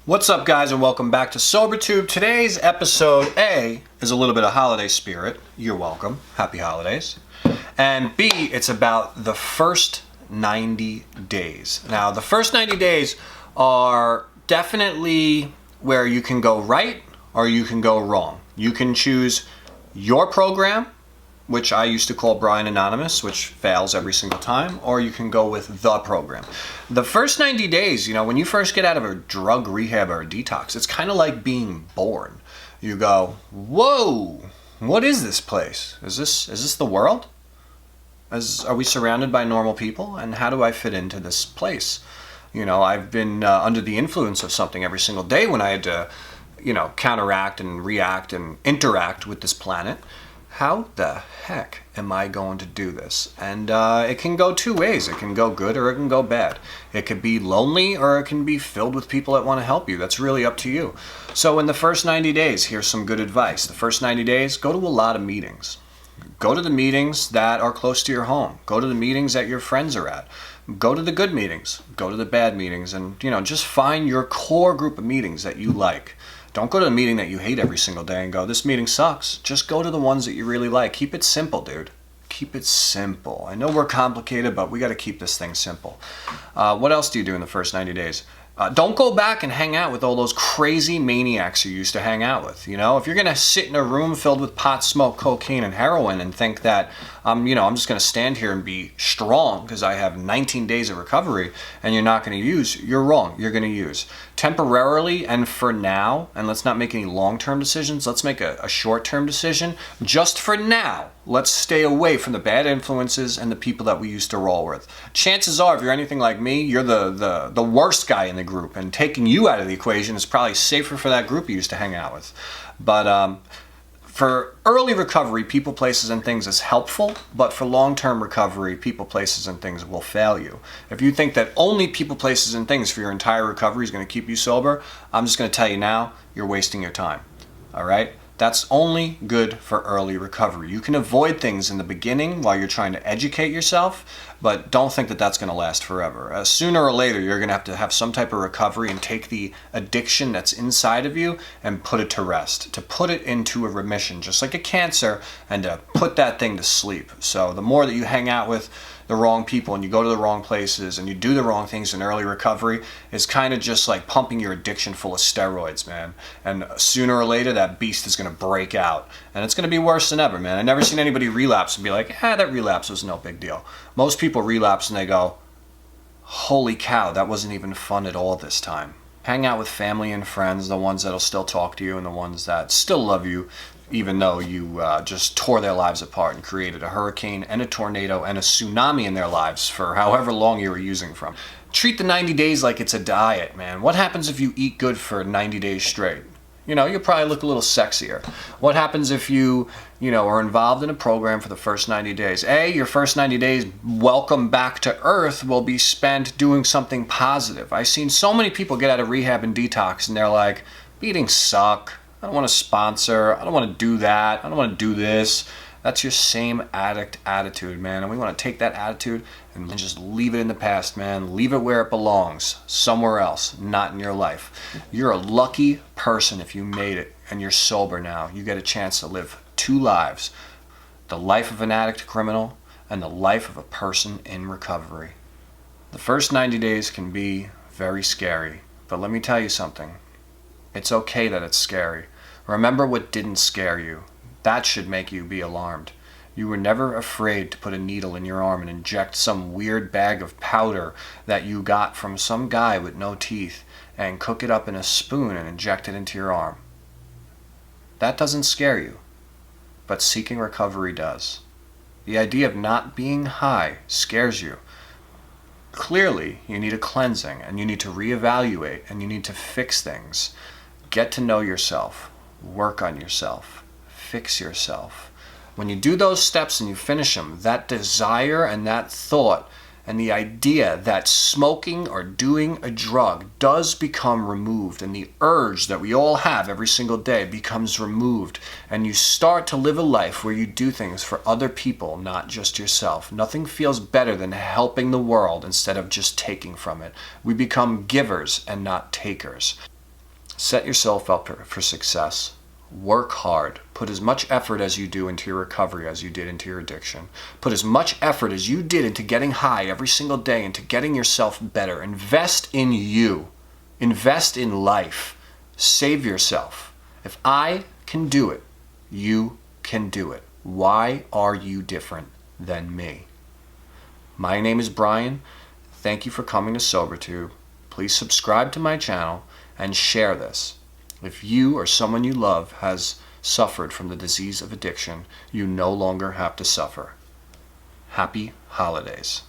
What's up, guys, and welcome back to SoberTube. Today's episode, A, is a little bit of holiday spirit. You're welcome. Happy holidays. And B, it's about the first 90 days. Now, the first 90 days are definitely where you can go right or you can go wrong. You can choose your program, which I used to call Brian Anonymous, which fails every single time, or you can go with the program. The first 90 days, when you first get out of a drug rehab or a detox, it's kind of like being born. You go, whoa, what is this place? Is this the world? Are we surrounded by normal people? And how do I fit into this place? I've been under the influence of something every single day when I had to, counteract and react and interact with this planet. How the heck am I going to do this? And it can go two ways. It can go good or it can go bad. It could be lonely or it can be filled with people that want to help you. That's really up to you. So in the first 90 days, here's some good advice. The first 90 days, go to a lot of meetings. Go to the meetings that are close to your home. Go to the meetings that your friends are at. Go to the good meetings. Go to the bad meetings. And, just find your core group of meetings that you like. Don't go to a meeting that you hate every single day and go, this meeting sucks. Just go to the ones that you really like. Keep it simple, dude. Keep it simple. I know we're complicated, but we got to keep this thing simple. What else do you do in the first 90 days? Don't go back and hang out with all those crazy maniacs you used to hang out with. If you're going to sit in a room filled with pot, smoke, cocaine, and heroin and think that, I'm just going to stand here and be strong because I have 19 days of recovery and you're not going to use, you're wrong. You're going to use. Temporarily and for now, and let's not make any long-term decisions. Let's make a short-term decision. Just for now, let's stay away from the bad influences and the people that we used to roll with. Chances are, if you're anything like me, you're the worst guy in the group, and taking you out of the equation is probably safer for that group you used to hang out with. But for early recovery, people, places, and things is helpful, but for long-term recovery, people, places, and things will fail you. If you think that only people, places, and things for your entire recovery is going to keep you sober, I'm just going to tell you now, you're wasting your time. All right? That's only good for early recovery. You can avoid things in the beginning while you're trying to educate yourself, but don't think that that's going to last forever. Sooner or later, you're going to have some type of recovery and take the addiction that's inside of you and put it to rest, to put it into a remission, just like a cancer, and to put that thing to sleep. So the more that you hang out with the wrong people and you go to the wrong places and you do the wrong things in early recovery, is kind of just like pumping your addiction full of steroids, man. And sooner or later, that beast is going to break out. And it's going to be worse than ever, man. I've never seen anybody relapse and be like, that relapse was no big deal. Most people relapse and they go, holy cow, that wasn't even fun at all this time. Hang out with family and friends, the ones that'll still talk to you and the ones that still love you, even though you just tore their lives apart and created a hurricane and a tornado and a tsunami in their lives for however long you were using from. Treat the 90 days like it's a diet, man. What happens if you eat good for 90 days straight? You'll probably look a little sexier. What happens if you, are involved in a program for the first 90 days? Your first 90 days, welcome back to Earth, will be spent doing something positive. I've seen so many people get out of rehab and detox and they're like, beatings suck. I don't want to sponsor. I don't want to do that. I don't want to do this. That's your same addict attitude, man. And we want to take that attitude and just leave it in the past, man. Leave it where it belongs, somewhere else, not in your life. You're a lucky person if you made it and you're sober now. You get a chance to live two lives, the life of an addict criminal and the life of a person in recovery. The first 90 days can be very scary, but let me tell you something. It's okay that it's scary. Remember what didn't scare you. That should make you be alarmed. You were never afraid to put a needle in your arm and inject some weird bag of powder that you got from some guy with no teeth and cook it up in a spoon and inject it into your arm. That doesn't scare you, but seeking recovery does. The idea of not being high scares you. Clearly, you need a cleansing and you need to reevaluate and you need to fix things. Get to know yourself. Work on yourself. Fix yourself. When you do those steps and you finish them, that desire and that thought and the idea that smoking or doing a drug does become removed, and the urge that we all have every single day becomes removed, and you start to live a life where you do things for other people, not just yourself. Nothing feels better than helping the world instead of just taking from it. We become givers and not takers. Set yourself up for success. Work hard. Put as much effort as you do into your recovery as you did into your addiction. Put as much effort as you did into getting high every single day, into getting yourself better. Invest in you. Invest in life. Save yourself. If I can do it, you can do it. Why are you different than me? My name is Brian. Thank you for coming to SoberTube. Please subscribe to my channel and share this. If you or someone you love has suffered from the disease of addiction, you no longer have to suffer. Happy holidays.